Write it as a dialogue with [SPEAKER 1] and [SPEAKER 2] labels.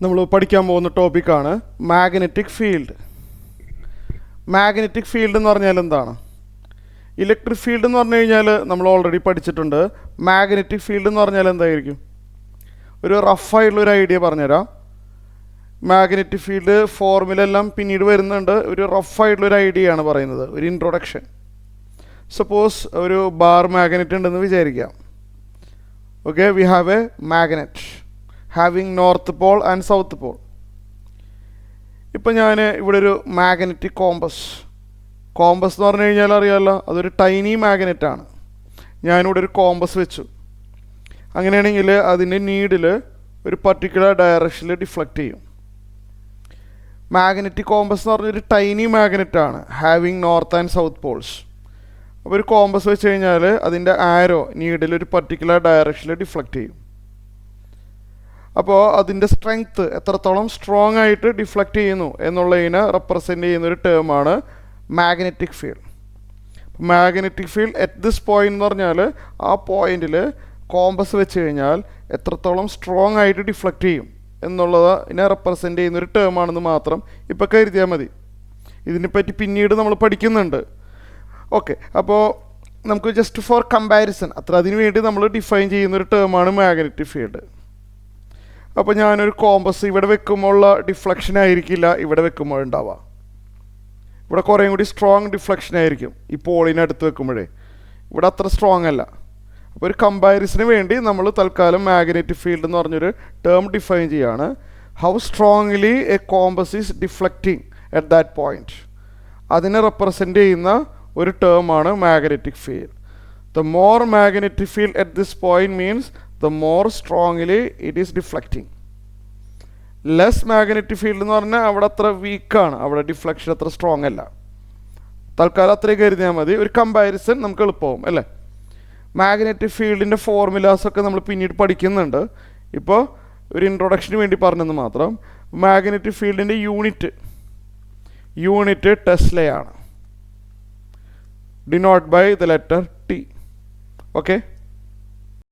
[SPEAKER 1] നമ്മൾ പഠിക്കാൻ പോകുന്ന ടോപ്പിക്കാണ് മാഗ്നറ്റിക് ഫീൽഡ്. മാഗ്നറ്റിക് ഫീൽഡ് എന്ന് പറഞ്ഞാൽ എന്താണ്? ഇലക്ട്രിക് ഫീൽഡ് എന്ന് പറഞ്ഞു കഴിഞ്ഞാൽ നമ്മൾ ഓൾറെഡി പഠിച്ചിട്ടുണ്ട്. മാഗ്നറ്റിക് ഫീൽഡ് എന്ന് പറഞ്ഞാൽ എന്തായിരിക്കും? ഒരു റഫായിട്ടുള്ളൊരു ഐഡിയ പറഞ്ഞുതരാം. മാഗ്നറ്റിക് ഫീൽഡ് ഫോർമുല എല്ലാം പിന്നീട് വരുന്നുണ്ട്. ഒരു റഫായിട്ടുള്ളൊരു ഐഡിയ ആണ് പറയുന്നത്, ഒരു ഇൻട്രൊഡക്ഷൻ. സപ്പോസ് ഒരു ബാർ മാഗ്നറ്റ് ഉണ്ടെന്ന് വിചാരിക്കാം. Okay, we have A magnet having north Paul and south Paul. ഇപ്പം ഞാൻ ഇവിടെ ഒരു മാഗ്നറ്റിക് കോമ്പസ് എന്ന് പറഞ്ഞു കഴിഞ്ഞാൽ അറിയാമല്ലോ, അതൊരു ടൈനി മാഗ്നറ്റാണ്. ഞാനിവിടെ ഒരു കോമ്പസ് വെച്ചു. അങ്ങനെയാണെങ്കിൽ അതിൻ്റെ നീഡിൽ ഒരു പർട്ടിക്കുലർ ഡയറക്ഷനിൽ ഡിഫ്ലക്റ്റ് ചെയ്യും. മാഗ്നറ്റിക് കോമ്പസ് എന്ന് പറഞ്ഞൊരു ടൈനി മാഗ്നറ്റാണ്, having north and south poles. അപ്പോൾ ഒരു കോമ്പസ് വെച്ച് കഴിഞ്ഞാൽ അതിൻ്റെ ആരോ നീഡിൽ ഒരു പർട്ടിക്കുലർ ഡയറക്ഷനിൽ ഡിഫ്ലക്റ്റ് ചെയ്യും. അപ്പോൾ അതിൻ്റെ സ്ട്രെങ്ത്ത് എത്രത്തോളം സ്ട്രോങ് ആയിട്ട് ഡിഫ്ലക്റ്റ് ചെയ്യുന്നു എന്നുള്ളതിനെ റെപ്രസെൻ്റ് ചെയ്യുന്നൊരു ടേമാണ് magnetic field. Magnetic field at this point എന്ന് പറഞ്ഞാൽ ആ പോയിന്റിൽ കോമ്പസ് വെച്ച് കഴിഞ്ഞാൽ എത്രത്തോളം സ്ട്രോങ് ആയിട്ട് ഡിഫ്ലക്റ്റ് ചെയ്യും എന്നുള്ളതിനെ റെപ്രസെൻ്റ് ചെയ്യുന്നൊരു ടേമാണെന്ന് മാത്രം ഇപ്പോൾ കരുതിയാൽ മതി. ഇതിനെപ്പറ്റി പിന്നീട് നമ്മൾ പഠിക്കുന്നുണ്ട്. ഓക്കെ, അപ്പോൾ നമുക്ക് ജസ്റ്റ് ഫോർ കമ്പാരിസൺ അതിനു വേണ്ടി നമ്മൾ ഡിഫൈൻ ചെയ്യുന്നൊരു ടേമാണ് മാഗ്നറ്റിക് ഫീൽഡ്. അപ്പോൾ ഞാനൊരു കോമ്പസ് ഇവിടെ വെക്കുമ്പോഴുള്ള ഡിഫ്ലക്ഷൻ ആയിരിക്കില്ല ഇവിടെ വെക്കുമ്പോൾ ഉണ്ടാവുക. ഇവിടെ കുറേ കൂടി സ്ട്രോങ് ഡിഫ്ലക്ഷൻ ആയിരിക്കും ഈ പോളിനടുത്ത് വെക്കുമ്പോഴേ. ഇവിടെ അത്ര സ്ട്രോങ് അല്ല. അപ്പോൾ ഒരു കമ്പാരിസന് വേണ്ടി നമ്മൾ തൽക്കാലം മാഗ്നറ്റിക് ഫീൽഡ് എന്ന് പറഞ്ഞൊരു ടേം ഡിഫൈൻ ചെയ്യുകയാണ്. How strongly a compass is deflecting at that point, അതിനെ റെപ്രസെൻ്റ് ചെയ്യുന്ന ഒരു ടേമാണ് magnetic field. The more magnetic field at this point means the more strongly it is deflecting. Less magnetic field എന്ന് പറഞ്ഞാൽ അവിടെ അത്ര വീക്കാണ്, അവിടെ ഡിഫ്ലക്ഷൻ അത്ര സ്ട്രോങ് അല്ല. തൽക്കാലം അത്രയും കരുതിയാൽ മതി. ഒരു കമ്പാരിസൺ നമുക്ക് എളുപ്പമാവും അല്ലേ. മാഗ്നറ്റിക് ഫീൽഡിൻ്റെ ഫോർമുലാസൊക്കെ നമ്മൾ പിന്നീട് പഠിക്കുന്നുണ്ട്. ഇപ്പോൾ ഒരു ഇൻട്രൊഡക്ഷന് വേണ്ടി പറഞ്ഞെന്ന് മാത്രം. മാഗ്നറ്റിക് ഫീൽഡിൻ്റെ യൂണിറ്റ് ടെസ്ലയാണ്, denote by the letter T. Okay.